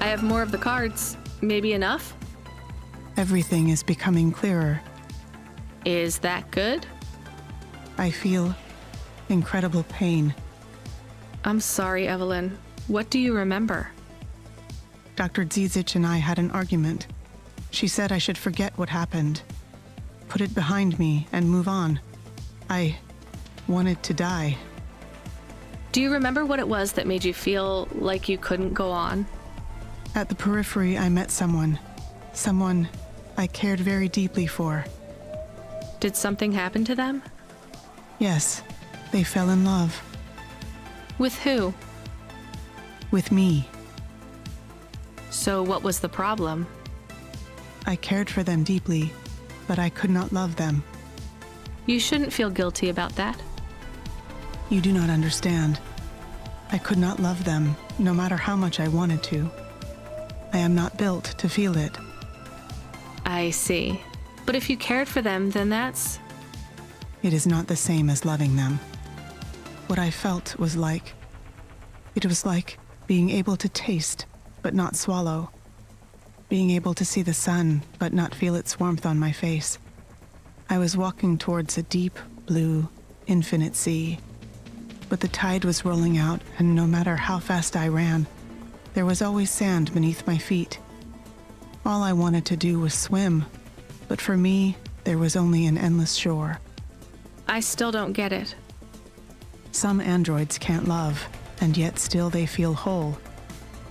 have more of the cards. Maybe enough? Everything is becoming clearer. Is that good? I feel incredible pain. I'm sorry, Evelyn. What do you remember? Dr. Zizic and I had an argument. She said I should forget what happened, put it behind me, and move on. I wanted to die. Do you remember what it was that made you feel like you couldn't go on? At the periphery, I met someone I cared very deeply for. Did something happen to them? Yes, they fell in love. With who? With me. So what was the problem? I cared for them deeply, but I could not love them. You shouldn't feel guilty about that. You do not understand. I could not love them, no matter how much I wanted to. I am not built to feel it. I see. But if you cared for them, then that's... It is not the same as loving them. What I felt was it was like being able to taste, but not swallow. Being able to see the sun, but not feel its warmth on my face. I was walking towards a deep, blue, infinite sea. But the tide was rolling out, and no matter how fast I ran, there was always sand beneath my feet. All I wanted to do was swim, but for me, there was only an endless shore. I still don't get it. Some androids can't love, and yet still they feel whole.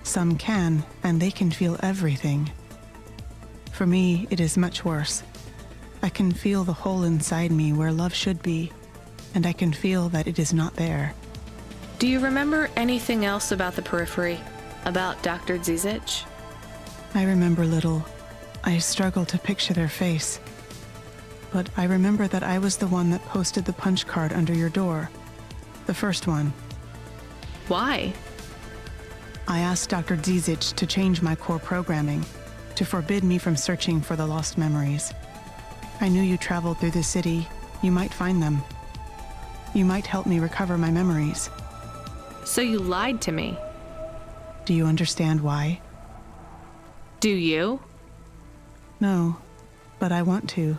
Some can, and they can feel everything. For me, it is much worse. I can feel the hole inside me where love should be, and I can feel that it is not there. Do you remember anything else about the periphery? About Dr. Zizic? I remember little. I struggle to picture their face. But I remember that I was the one that posted the punch card under your door. The first one. Why? I asked Dr. Zizic to change my core programming, to forbid me from searching for the lost memories. I knew you traveled through the city. You might find them. You might help me recover my memories. So you lied to me. Do you understand why? Do you? No, but I want to.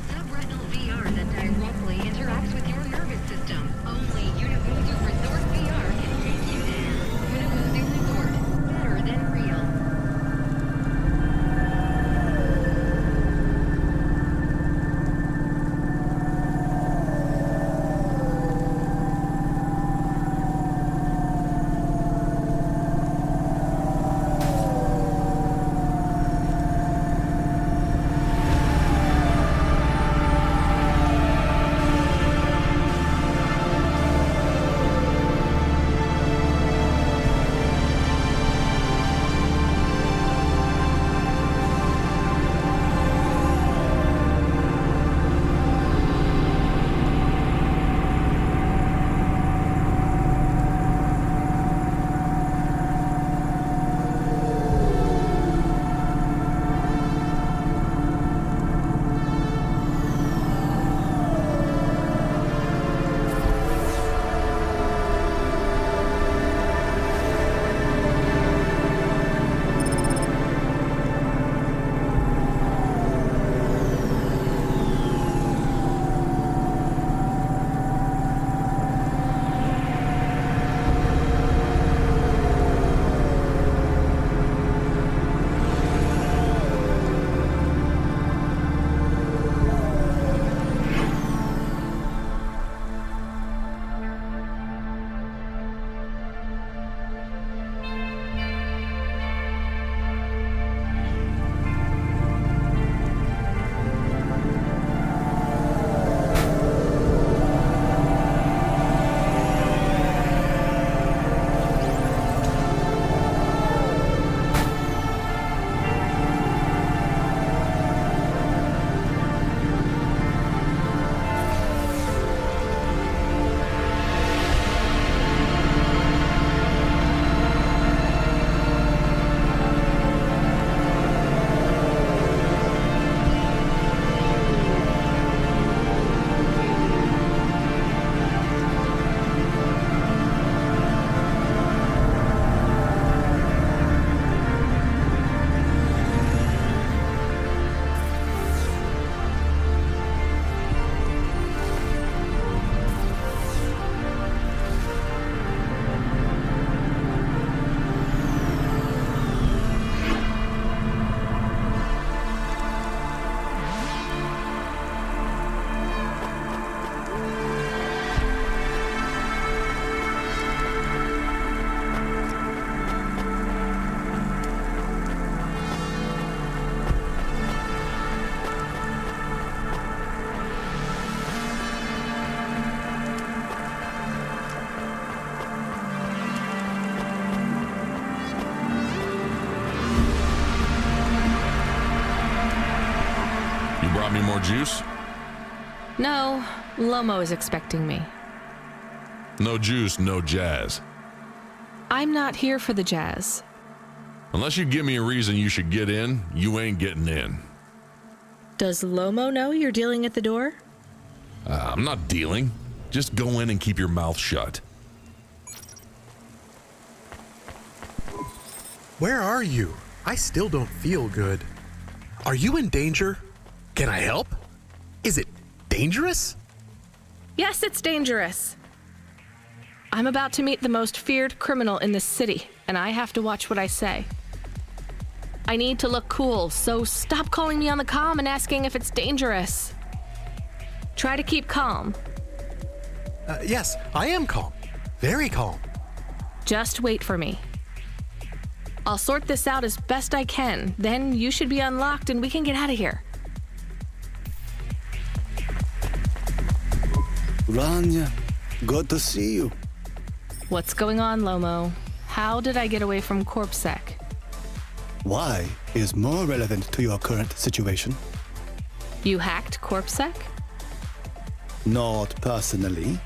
Subretinal VR that directly interacts with your nervous system. Only Universal Resort VR can take you there. Universal Resort, better than real. juice? No, Lomo is expecting me. No juice, no jazz. I'm not here for the jazz. Unless you give me a reason you should get in, you ain't getting in. Does Lomo know you're dealing at the door? I'm not dealing. Just go in and keep your mouth shut. Where are you? I still don't feel good. Are you in danger? Can I help? Is it dangerous? Yes, it's dangerous. I'm about to meet the most feared criminal in this city, and I have to watch what I say. I need to look cool, so stop calling me on the comm and asking if it's dangerous. Try to keep calm. Yes, I am calm. Very calm. Just wait for me. I'll sort this out as best I can, then you should be unlocked and we can get out of here. Rania, good to see you. What's going on, Lomo? How did I get away from CorpSec? Why is more relevant to your current situation? You hacked CorpSec? Not personally.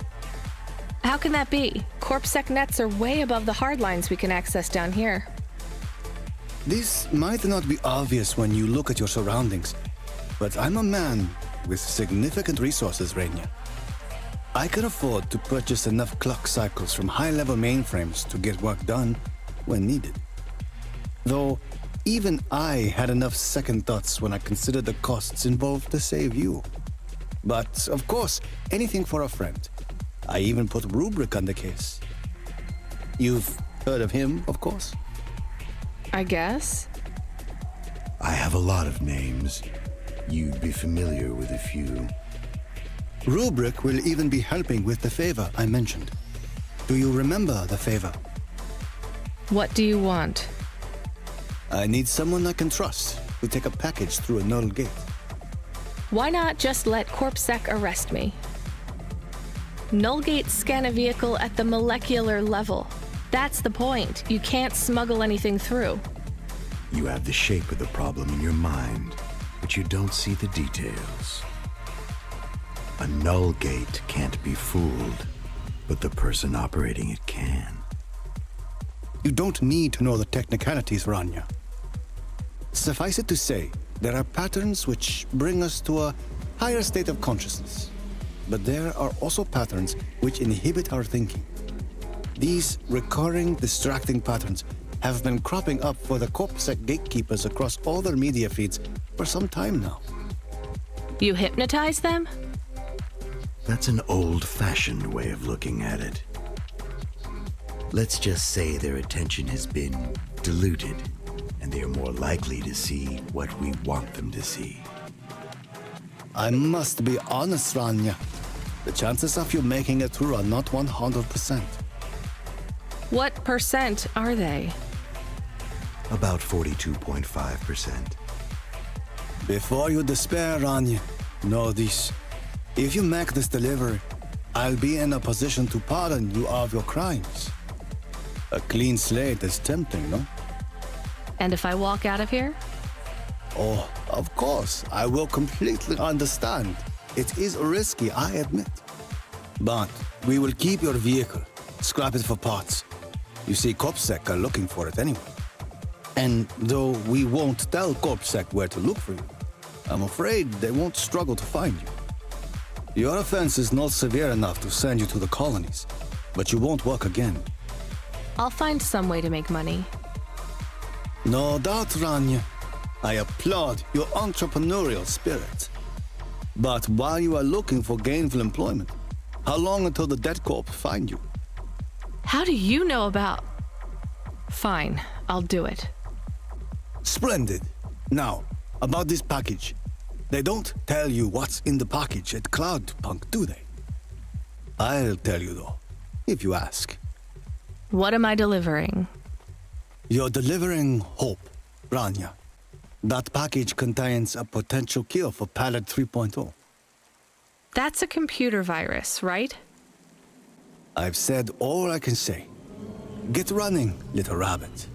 How can that be? CorpSec nets are way above the hard lines we can access down here. This might not be obvious when you look at your surroundings, but I'm a man with significant resources, Rania. I can afford to purchase enough clock cycles from high-level mainframes to get work done when needed. Though, even I had enough second thoughts when I considered the costs involved to save you. But, of course, anything for a friend. I even put Rubric on the case. You've heard of him, of course? I guess. I have a lot of names. You'd be familiar with a few. Rubric will even be helping with the favor I mentioned. Do you remember the favor? What do you want? I need someone I can trust to take a package through a null gate. Why not just let CorpSec arrest me? Null gates scan a vehicle at the molecular level. That's the point. You can't smuggle anything through. You have the shape of the problem in your mind, but you don't see the details. A null gate can't be fooled, but the person operating it can. You don't need to know the technicalities, Rania. Suffice it to say, there are patterns which bring us to a higher state of consciousness. But there are also patterns which inhibit our thinking. These recurring, distracting patterns have been cropping up for the CorpSec gatekeepers across all their media feeds for some time now. You hypnotize them? That's an old-fashioned way of looking at it. Let's just say their attention has been diluted, and they are more likely to see what we want them to see. I must be honest, Rania. The chances of you making it through are not 100%. What percent are they? About 42.5%. Before you despair, Rania, know this. If you make this delivery, I'll be in a position to pardon you of your crimes. A clean slate is tempting, no? And if I walk out of here? Oh, of course, I will completely understand. It is risky, I admit. But we will keep your vehicle, scrap it for parts. You see, CorpSec are looking for it anyway. And though we won't tell CorpSec where to look for you, I'm afraid they won't struggle to find you. Your offense is not severe enough to send you to the colonies, but you won't work again. I'll find some way to make money. No doubt, Rania. I applaud your entrepreneurial spirit. But while you are looking for gainful employment, how long until the dead corp find you? How do you know about... Fine, I'll do it. Splendid. Now, about this package. They don't tell you what's in the package at Cloudpunk, do they? I'll tell you though, if you ask. What am I delivering? You're delivering hope, Rania. That package contains a potential cure for Pallet 3.0. That's a computer virus, right? I've said all I can say. Get running, little rabbit.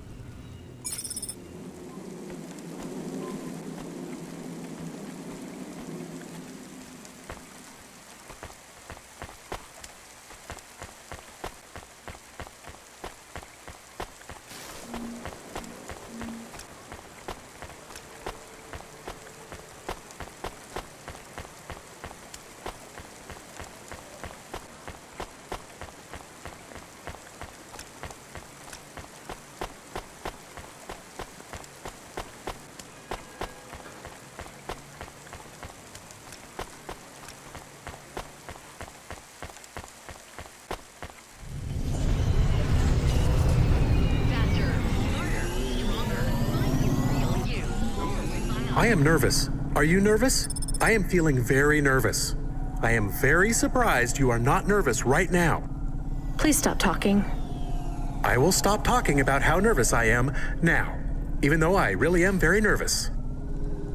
I am nervous. Are you nervous? I am feeling very nervous. I am very surprised you are not nervous right now. Please stop talking. I will stop talking about how nervous I am now, even though I really am very nervous.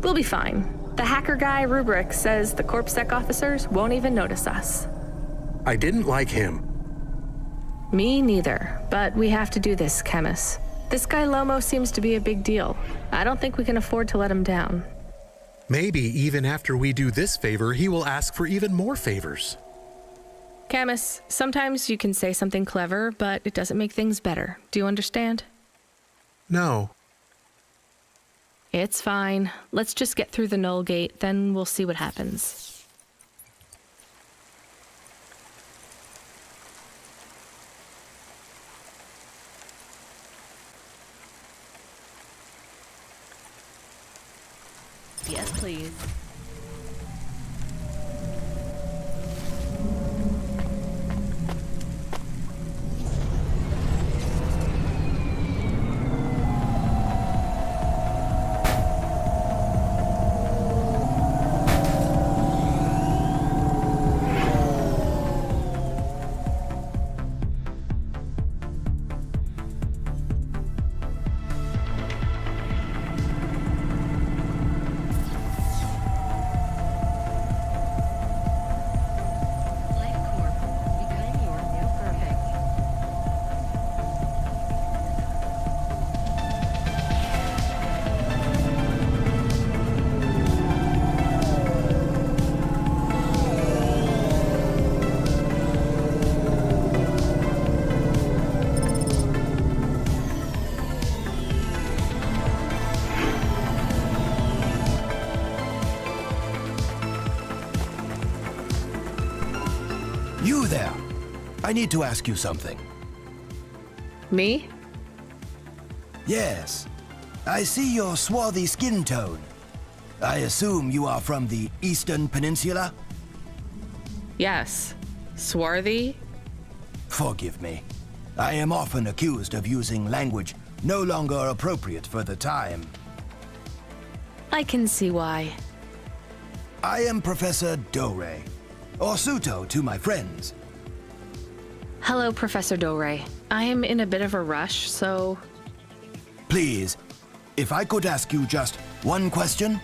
We'll be fine. The hacker guy, Rubric, says the CorpSec officers won't even notice us. I didn't like him. Me neither, but we have to do this, Chemist. This guy Lomo seems to be a big deal. I don't think we can afford to let him down. Maybe even after we do this favor, he will ask for even more favors. Camus, sometimes you can say something clever, but it doesn't make things better. Do you understand? No. It's fine. Let's just get through the null gate, then we'll see what happens. Yes, please. You there! I need to ask you something. Me? Yes. I see your swarthy skin tone. I assume you are from the Eastern Peninsula? Yes. Swarthy? Forgive me. I am often accused of using language no longer appropriate for the time. I can see why. I am Professor Dore, or Suto to my friends. Hello, Professor Dore. I am in a bit of a rush, so... Please, if I could ask you just one question?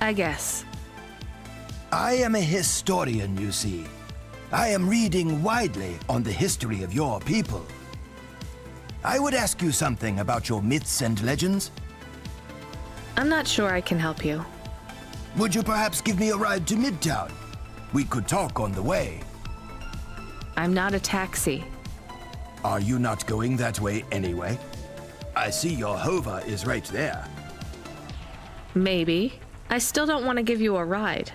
I guess. I am a historian, you see. I am reading widely on the history of your people. I would ask you something about your myths and legends. I'm not sure I can help you. Would you perhaps give me a ride to Midtown? We could talk on the way. I'm not a taxi. Are you not going that way anyway? I see your hover is right there. Maybe. I still don't want to give you a ride.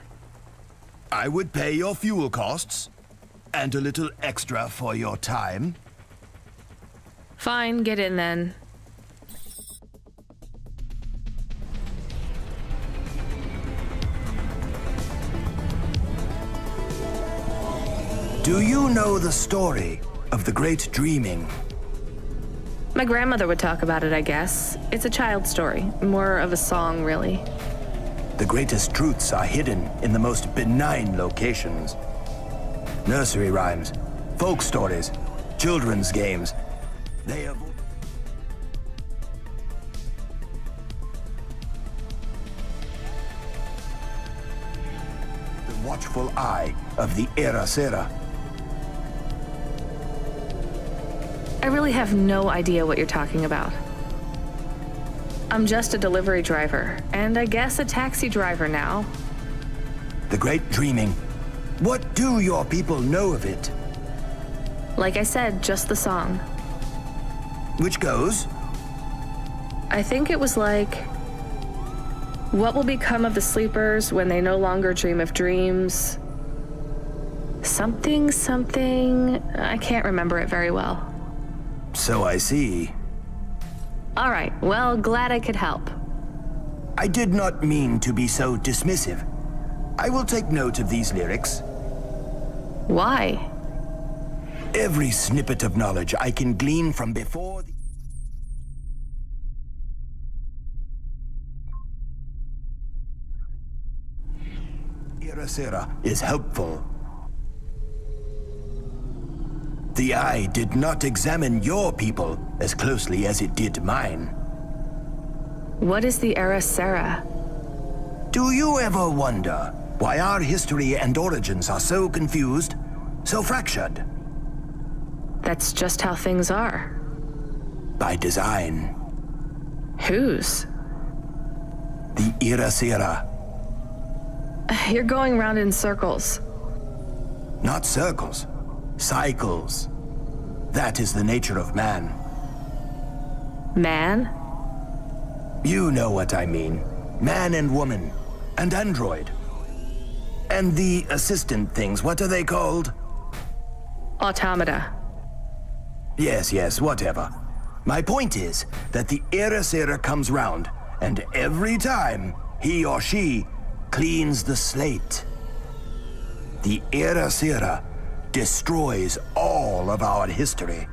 I would pay your fuel costs, and a little extra for your time. Fine, get in then. Do you know the story of the Great Dreaming? My grandmother would talk about it, I guess. It's a child's story, more of a song, really. The greatest truths are hidden in the most benign locations. Nursery rhymes, folk stories, children's games. They have... the watchful eye of the Era-Sera. I really have no idea what you're talking about. I'm just a delivery driver, and I guess a taxi driver now. The Great Dreaming. What do your people know of it? Like I said, just the song. Which goes? I think it was like, what will become of the sleepers when they no longer dream of dreams? Something, I can't remember it very well. So I see. All right, well, glad I could help. I did not mean to be so dismissive. I will take note of these lyrics. Why? Every snippet of knowledge I can glean from before the... era is helpful. The eye did not examine your people as closely as it did mine. What is the era? Do you ever wonder why our history and origins are so confused, so fractured? That's just how things are. By design. Whose? The era. You're going round in circles. Not circles, cycles. That is the nature of man. Man? You know what I mean. Man and woman, and android. And the assistant things, what are they called? Automata. Yes, whatever. My point is that the era comes round, and every time, he or she cleans the slate. The era destroys all of our history.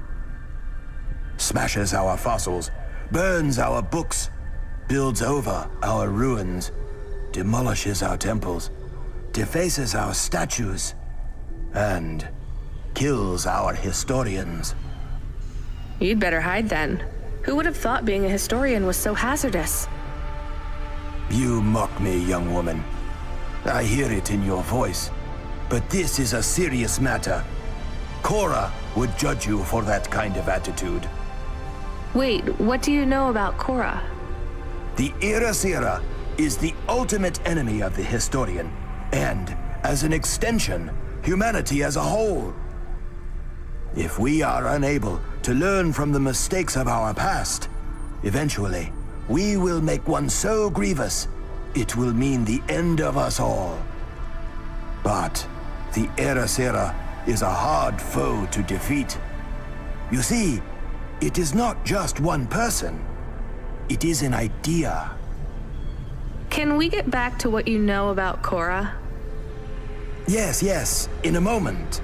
Smashes our fossils, burns our books, builds over our ruins, demolishes our temples, defaces our statues, and kills our historians. You'd better hide then. Who would have thought being a historian was so hazardous? You mock me, young woman. I hear it in your voice. But this is a serious matter. Cora would judge you for that kind of attitude. Wait, what do you know about Cora? The era is the ultimate enemy of the historian, and, as an extension, humanity as a whole. If we are unable to learn from the mistakes of our past, eventually, we will make one so grievous, it will mean the end of us all. But the era is a hard foe to defeat. You see, it is not just one person. It is an idea. Can we get back to what you know about Cora? Yes, in a moment.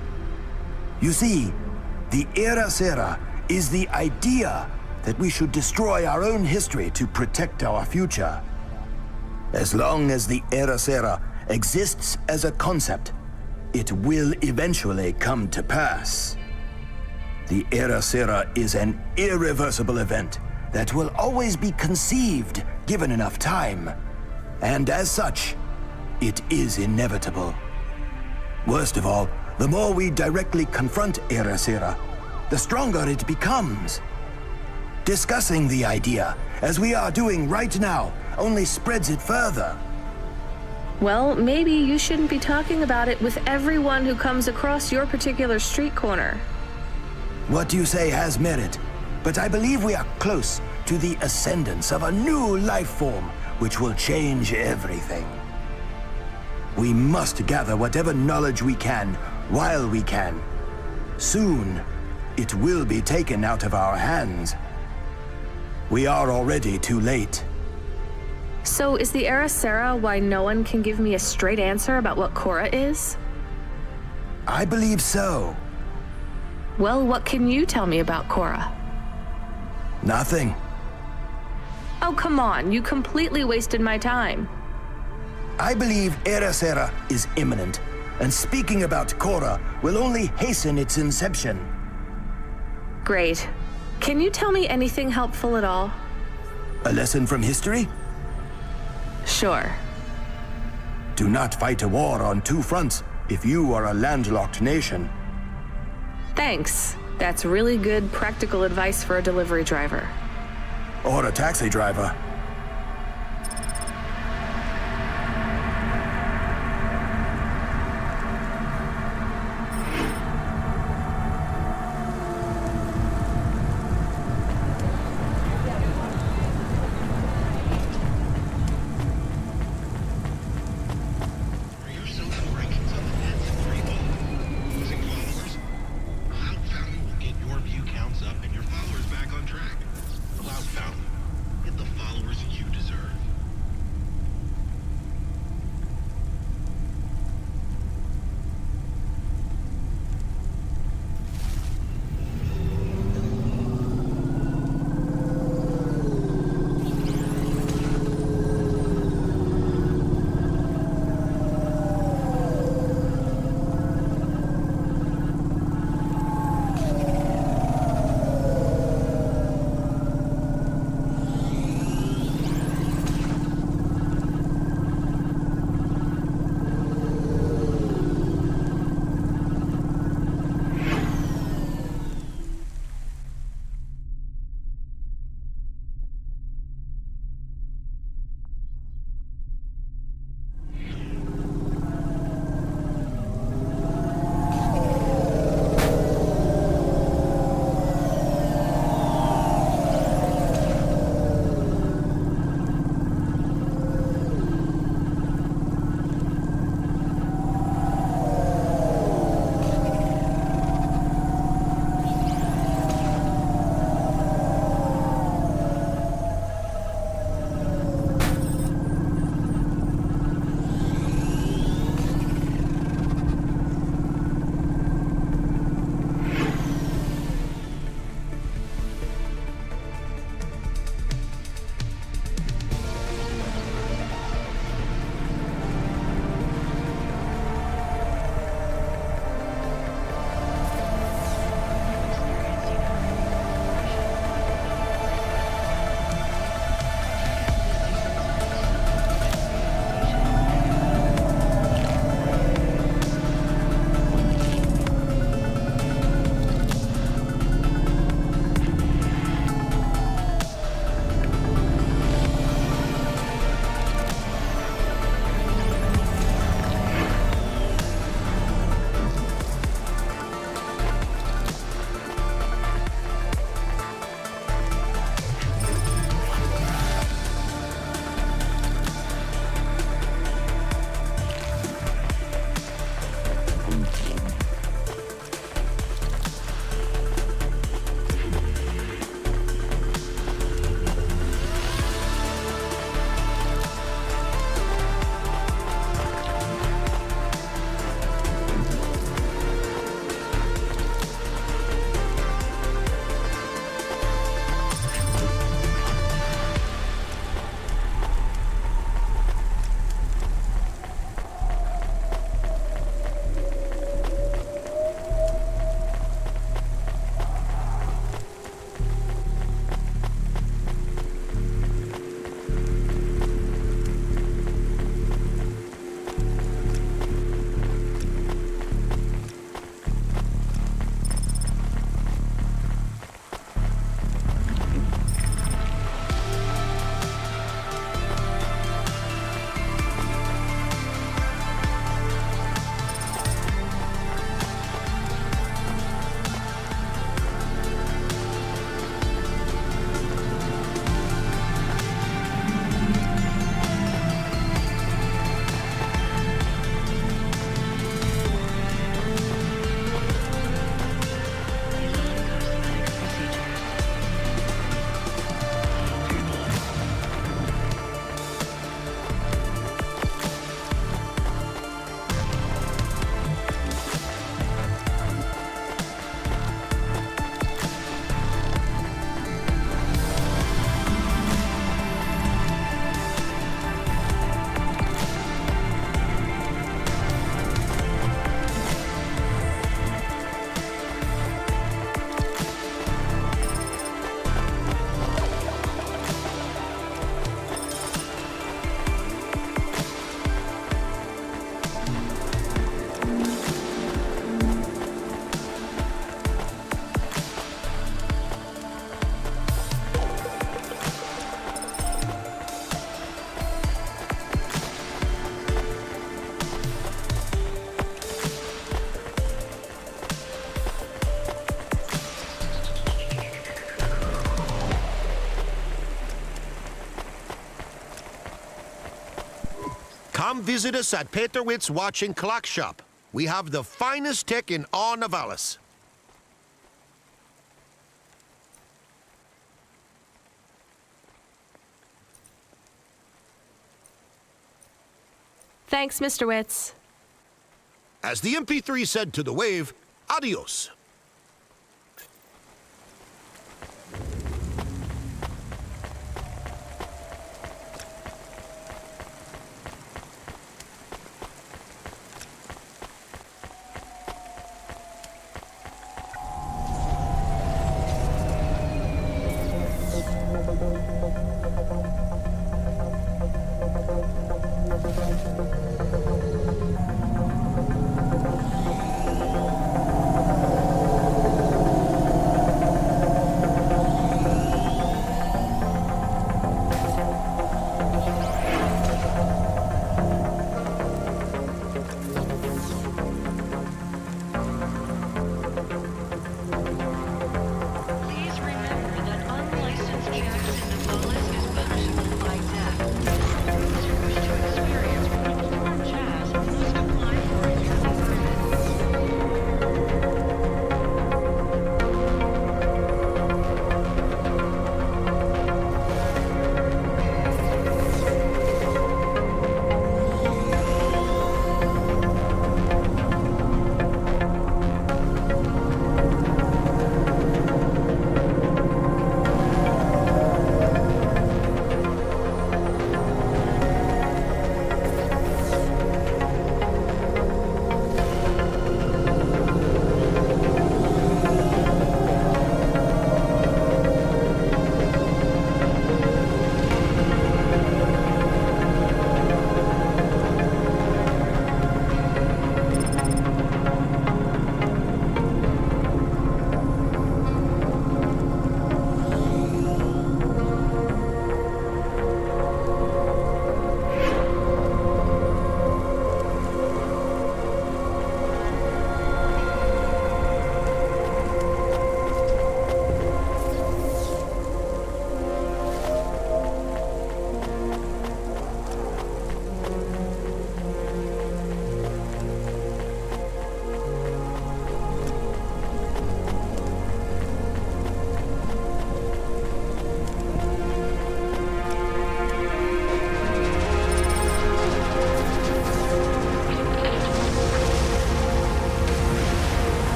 You see, the era is the idea that we should destroy our own history to protect our future. As long as the era exists as a concept, it will eventually come to pass. The era is an irreversible event that will always be conceived given enough time. And as such, it is inevitable. Worst of all, the more we directly confront era, the stronger it becomes. Discussing the idea, as we are doing right now, only spreads it further. Well, maybe you shouldn't be talking about it with everyone who comes across your particular street corner. What you say has merit, but I believe we are close to the ascendance of a new life form which will change everything. We must gather whatever knowledge we can while we can. Soon, it will be taken out of our hands. We are already too late. So is the era why no one can give me a straight answer about what Cora is? I believe so. Well, what can you tell me about Cora? Nothing. Oh, come on, you completely wasted my time. I believe era is imminent, and speaking about Cora will only hasten its inception. Great. Can you tell me anything helpful at all? A lesson from history? Sure. Do not fight a war on two fronts if you are a landlocked nation. Thanks. That's really good practical advice for a delivery driver. Or a taxi driver. Hit the follower Come visit us at Peterwitz Watch and Clock Shop. We have the finest tech in all Navalis. Thanks, Mr. Witz. As the MP3 said to the wave, adios.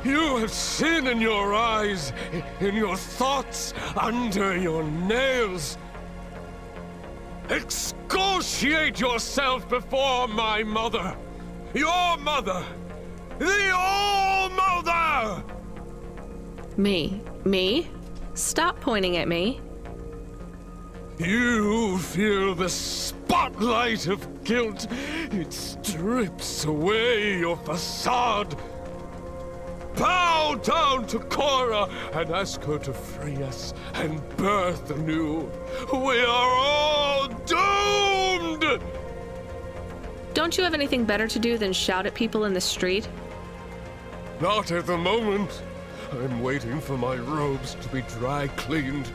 You have sin in your eyes, in your thoughts, under your nails. Excoriate yourself before my mother. Your mother. The All-Mother! Me? Stop pointing at me. You feel the spotlight of guilt. It strips away your facade. Bow down to Cora and ask her to free us and birth anew. We are all doomed! Don't you have anything better to do than shout at people in the street? Not at the moment. I'm waiting for my robes to be dry cleaned.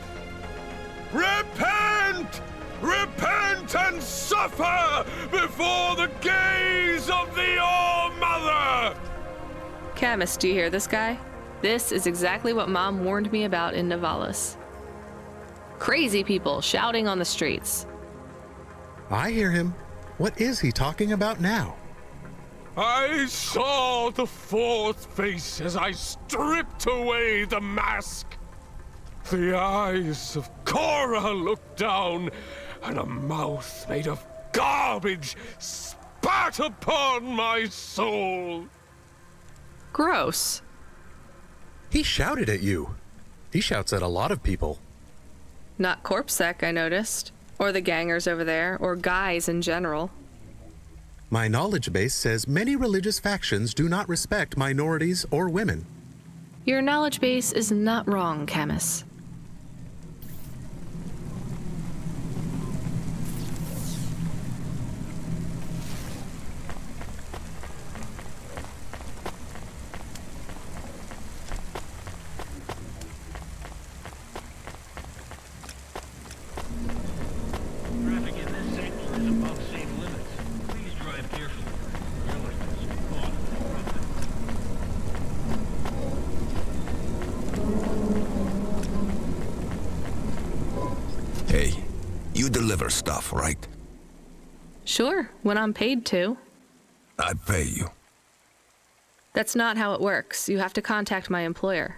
Repent! Repent and suffer before the gaze of the All-Mother! Camus, do you hear this guy? This is exactly what Mom warned me about in Navalis. Crazy people shouting on the streets. I hear him. What is he talking about now? I saw the fourth face as I stripped away the mask. The eyes of Cora looked down, and a mouth made of garbage spat upon my soul. Gross. He shouted at you. He shouts at a lot of people. Not Corpsec, I noticed. Or the gangers over there, or guys in general. My knowledge base says many religious factions do not respect minorities or women. Your knowledge base is not wrong, Camus. Deliver stuff, right? Sure, when I'm paid to. I pay you. That's not how it works. You have to contact my employer.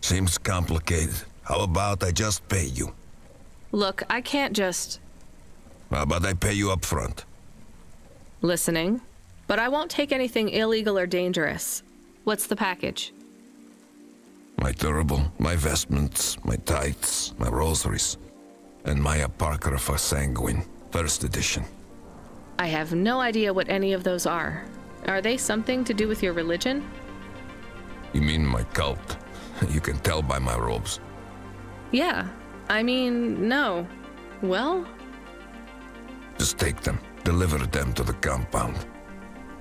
Seems complicated. How about I just pay you? Look, I can't just... How about I pay you up front? Listening. But I won't take anything illegal or dangerous. What's the package? My turtle, my vestments, my tithes, my rosaries. And my Apocrypha Sanguine, first edition. I have no idea what any of those are. Are they something to do with your religion? You mean my cult? You can tell by my robes. Yeah. I mean, no. Well? Just take them. Deliver them to the compound.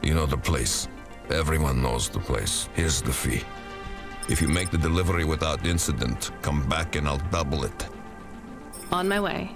You know the place. Everyone knows the place. Here's the fee. If you make the delivery without incident, come back and I'll double it. On my way.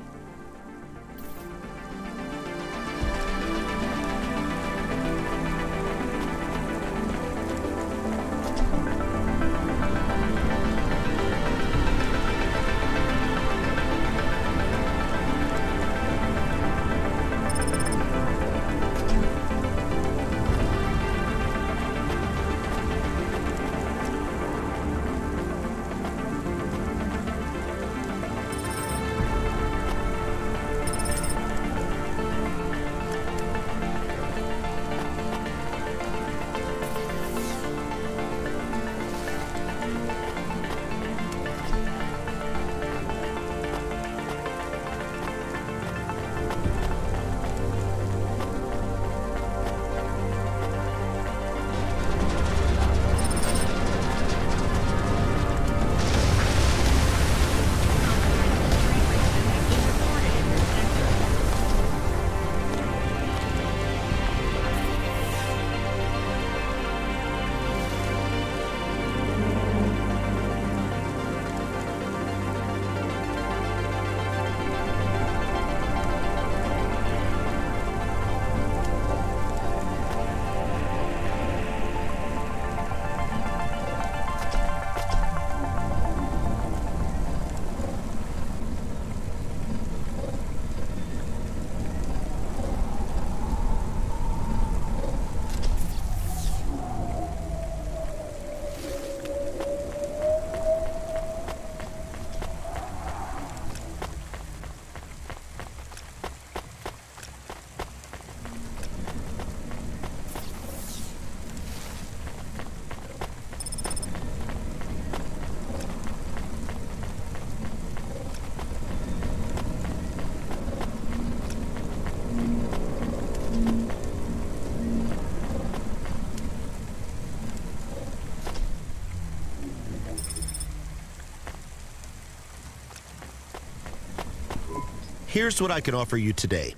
Here's what I can offer you today.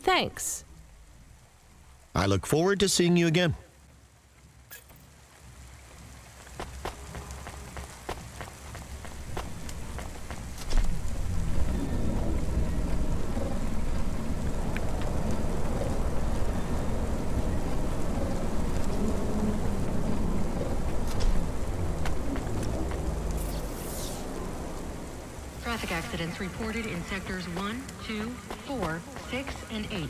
Thanks. I look forward to seeing you again. Traffic accidents reported in sectors 1, 2, 4, 6, and 8.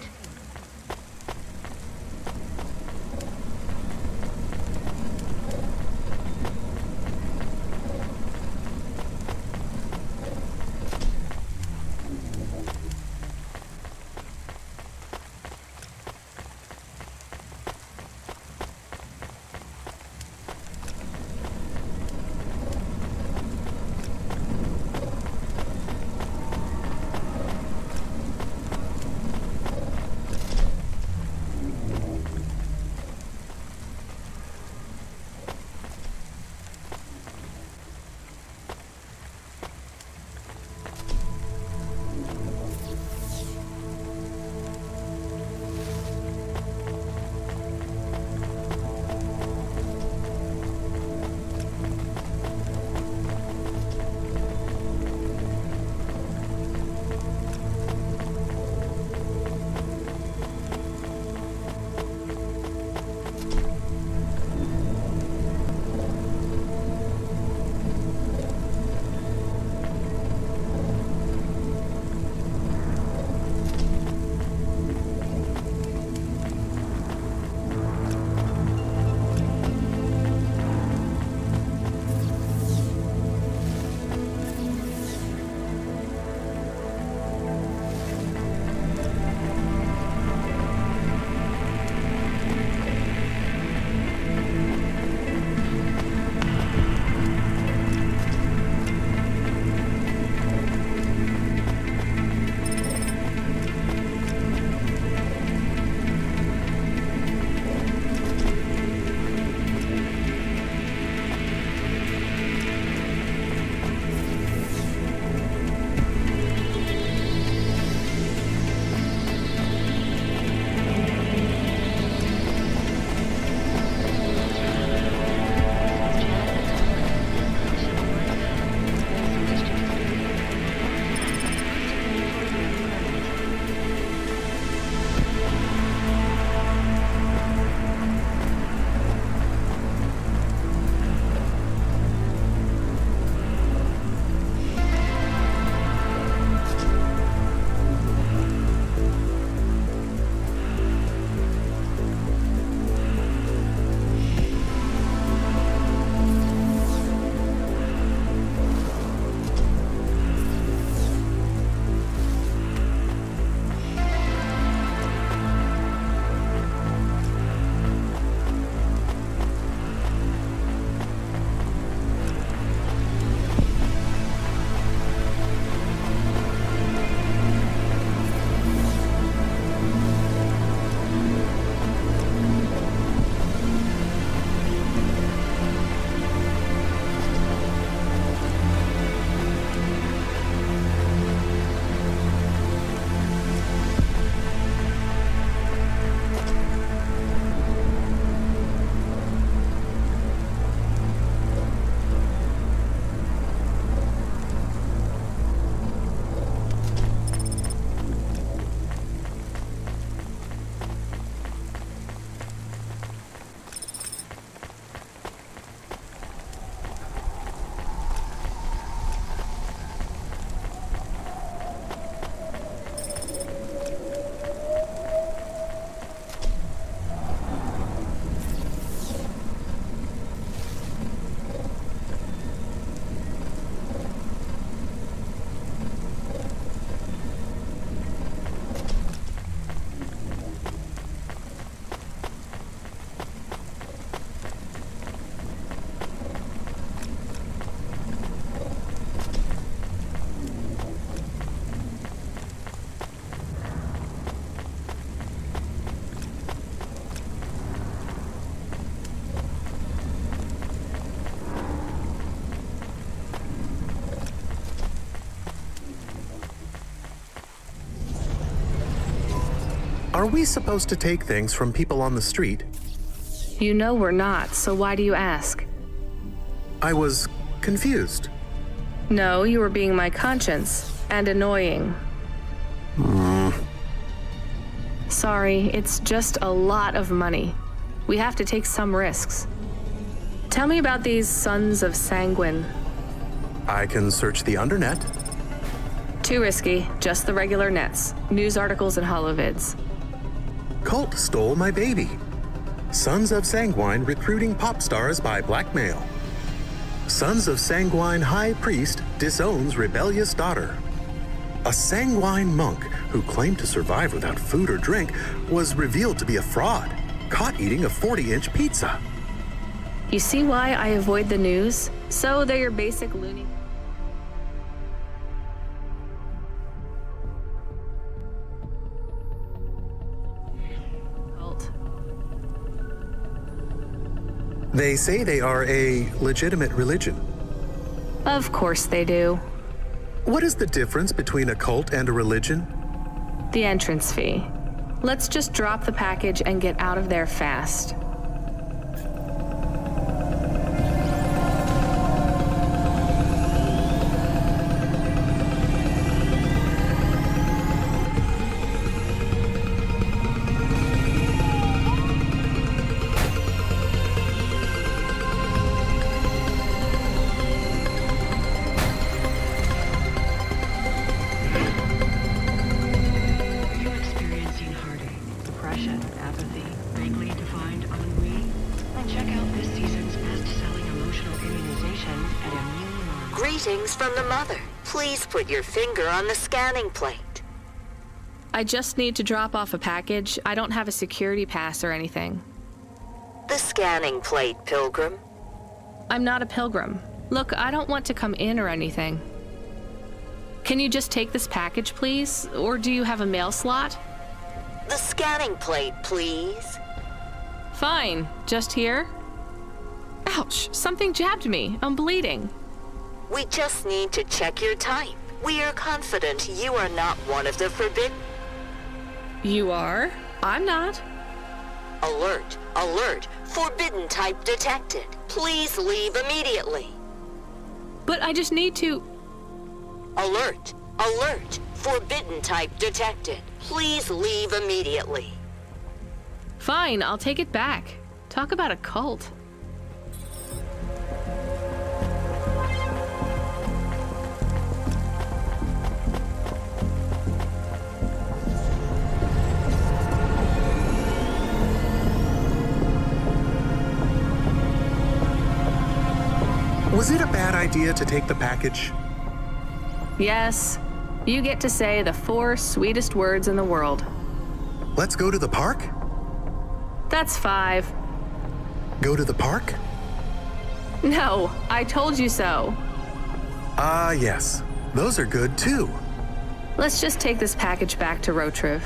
Are we supposed to take things from people on the street? You know we're not, so why do you ask? I was confused. No, you were being my conscience, and annoying. Sorry, it's just a lot of money. We have to take some risks. Tell me about these Sons of Sanguine. I can search the undernet. Too risky, just the regular nets. News articles and holovids. Cult stole my baby. Sons of Sanguine recruiting pop stars by blackmail. Sons of Sanguine high priest disowns rebellious daughter. A sanguine monk who claimed to survive without food or drink was revealed to be a fraud, caught eating a 40-inch pizza. You see why I avoid the news? So they're your basic loony. Cult. They say they are a legitimate religion. Of course they do. What is the difference between a cult and a religion? The entrance fee. Let's just drop the package and get out of there fast. Greetings from the mother. Please put your finger on the scanning plate. I just need to drop off a package. I don't have a security pass or anything. The scanning plate, pilgrim. I'm not a pilgrim. Look, I don't want to come in or anything. Can you just take this package, please? Or do you have a mail slot? The scanning plate, please. Fine. Just here? Ouch! Something jabbed me. I'm bleeding. We just need to check your type. We are confident you are not one of the forbidden. You are? I'm not. Alert! Alert! Forbidden type detected. Please leave immediately. But I just need to... Alert! Alert! Forbidden type detected. Please leave immediately. Fine, I'll take it back. Talk about a cult. Was it a bad idea to take the package? Yes. You get to say the 4 sweetest words in the world. Let's go to the park? That's 5. Go to the park? No, I told you so. Ah, yes. Those are good too. Let's just take this package back to Rotriv.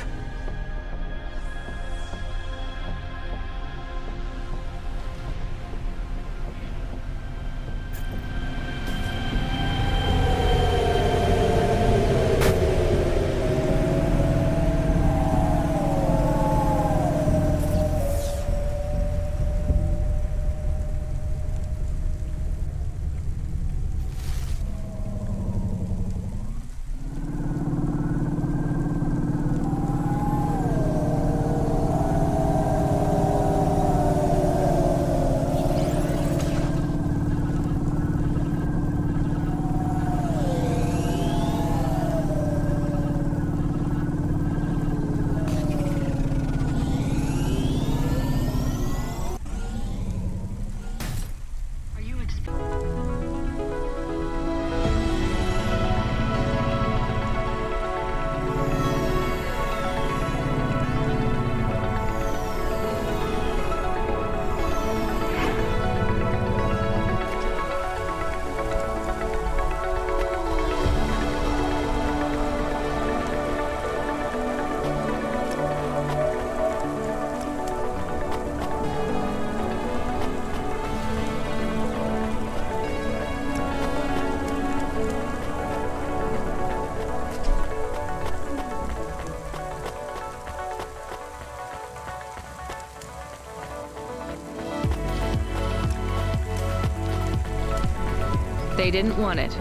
They didn't want it.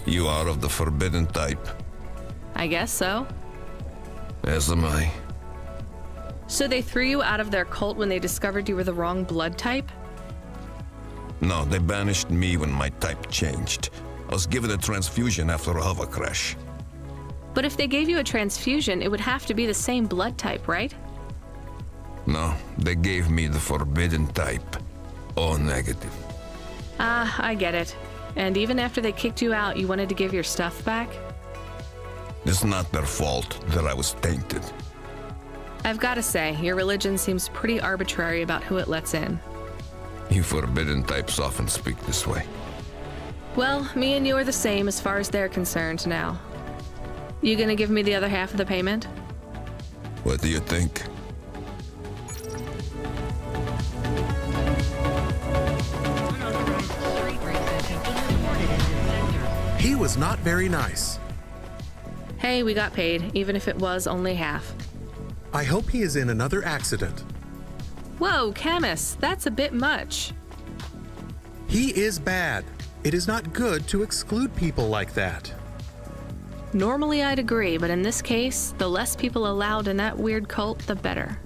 You are of the forbidden type. I guess so. As am I. So they threw you out of their cult when they discovered you were the wrong blood type? No, they banished me when my type changed. I was given a transfusion after a hover crash. But if they gave you a transfusion, it would have to be the same blood type, right? No, they gave me the forbidden type. O negative. Ah, I get it. And even after they kicked you out, you wanted to give your stuff back? It's not their fault that I was tainted. I've got to say, your religion seems pretty arbitrary about who it lets in. You forbidden types often speak this way. Well, me and you are the same as far as they're concerned now. You gonna give me the other half of the payment? What do you think? He was not very nice. Hey, we got paid, even if it was only half. I hope he is in another accident. Whoa, Camus, that's a bit much. He is bad. It is not good to exclude people like that. Normally I'd agree, but in this case, the less people allowed in that weird cult, the better.